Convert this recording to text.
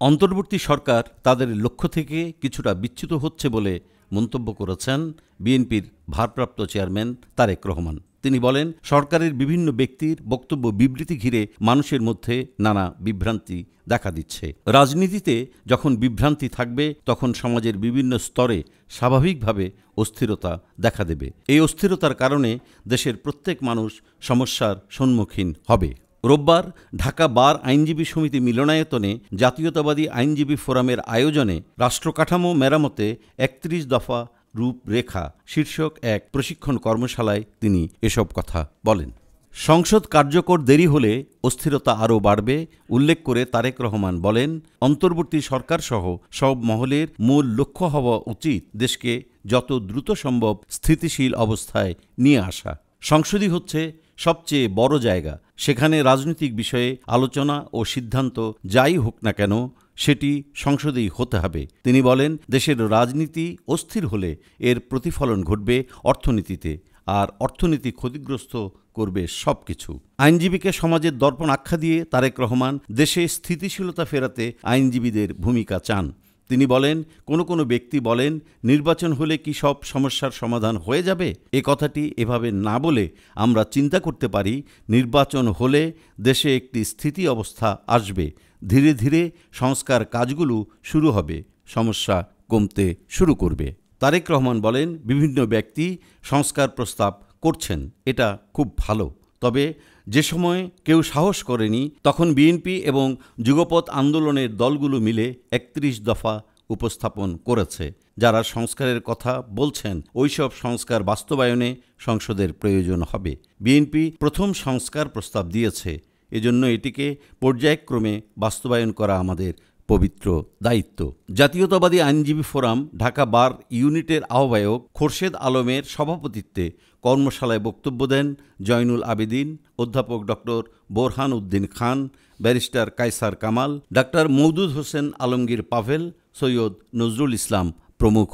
অন্তর্বর্তী সরকার তাদের লক্ষ্য থেকে কিছুটা বিচ্যুত হচ্ছে বলে মন্তব্য করেছেন বিএনপির ভারপ্রাপ্ত চেয়ারম্যান তারেক রহমান। তিনি বলেন, সরকারের বিভিন্ন ব্যক্তির বক্তব্য বিবৃতি ঘিরে মানুষের মধ্যে নানা বিভ্রান্তি দেখা দিচ্ছে। রাজনীতিতে যখন বিভ্রান্তি থাকবে তখন সমাজের বিভিন্ন স্তরে স্বাভাবিকভাবে অস্থিরতা দেখা দেবে। এই অস্থিরতার কারণে দেশের প্রত্যেক মানুষ সমস্যার সম্মুখীন হবে। রোববার ঢাকা বার আইনজীবী সমিতি মিলনায়তনে জাতীয়তাবাদী আইনজীবী ফোরামের আয়োজনে রাষ্ট্রকাঠামো মেরামতে ৩১ দফা রূপরেখা শীর্ষক এক প্রশিক্ষণ কর্মশালায় তিনি এসব কথা বলেন। সংসদ কার্যকর দেরি হলে অস্থিরতা আরও বাড়বে উল্লেখ করে তারেক রহমান বলেন, অন্তর্বর্তী সরকারসহ সব মহলের মূল লক্ষ্য হওয়া উচিত দেশকে যত দ্রুত সম্ভব স্থিতিশীল অবস্থায় নিয়ে আসা। সংসদই হচ্ছে সবচেয়ে বড় জায়গা। সেখানে রাজনৈতিক বিষয়ে আলোচনা ও সিদ্ধান্ত যাই হোক না কেন সেটি সংসদেই হতে হবে। তিনি বলেন, দেশের রাজনীতি অস্থির হলে এর প্রতিফলন ঘটবে অর্থনীতিতে, আর অর্থনীতি ক্ষতিগ্রস্ত করবে সবকিছু। আইনজীবীকে সমাজের দর্পণ আখ্যা দিয়ে তারেক রহমান দেশে স্থিতিশীলতা ফেরাতে আইনজীবীদের ভূমিকা চান। তিনি বলেন, কোনো ব্যক্তি বলেন, নির্বাচন হলে কি সব সমস্যার সমাধান হয়ে যাবে? এ কথাটি এভাবে না বলে আমরা চিন্তা করতে পারি, নির্বাচন হলে দেশে একটি স্থিতি অবস্থা আসবে, ধীরে ধীরে সংস্কার কাজগুলো শুরু হবে, সমস্যা কমতে শুরু করবে। তারেক রহমান বলেন, বিভিন্ন ব্যক্তি সংস্কার প্রস্তাব করছেন, এটা খুব ভালো। তবে যে সময় কেউ সাহস করেনি তখন বিএনপি এবং যুগপৎ আন্দোলনের দলগুলো মিলে ৩১ দফা উপস্থাপন করেছে। যারা সংস্কারের কথা বলছেন, ওইসব সংস্কার বাস্তবায়নে সংসদের প্রয়োজন হবে। বিএনপি প্রথম সংস্কার প্রস্তাব দিয়েছে, এজন্য এটিকে পর্যায়ক্রমে বাস্তবায়ন করা আমাদের পবিত্র দায়িত্ব। জাতীয়তাবাদী আইনজীবী ফোরাম ঢাকা বার ইউনিটের আহ্বায়ক খোরশেদ আলমের সভাপতিত্বে কর্মশালায় বক্তব্য দেন জয়নুল আবেদিন, অধ্যাপক doctor Borhan Uddin Khan, barrister Kaiser Kamal, doctor Moudud Hossain Alamgir Pavel, Syed Nazrul Islam প্রমুখ।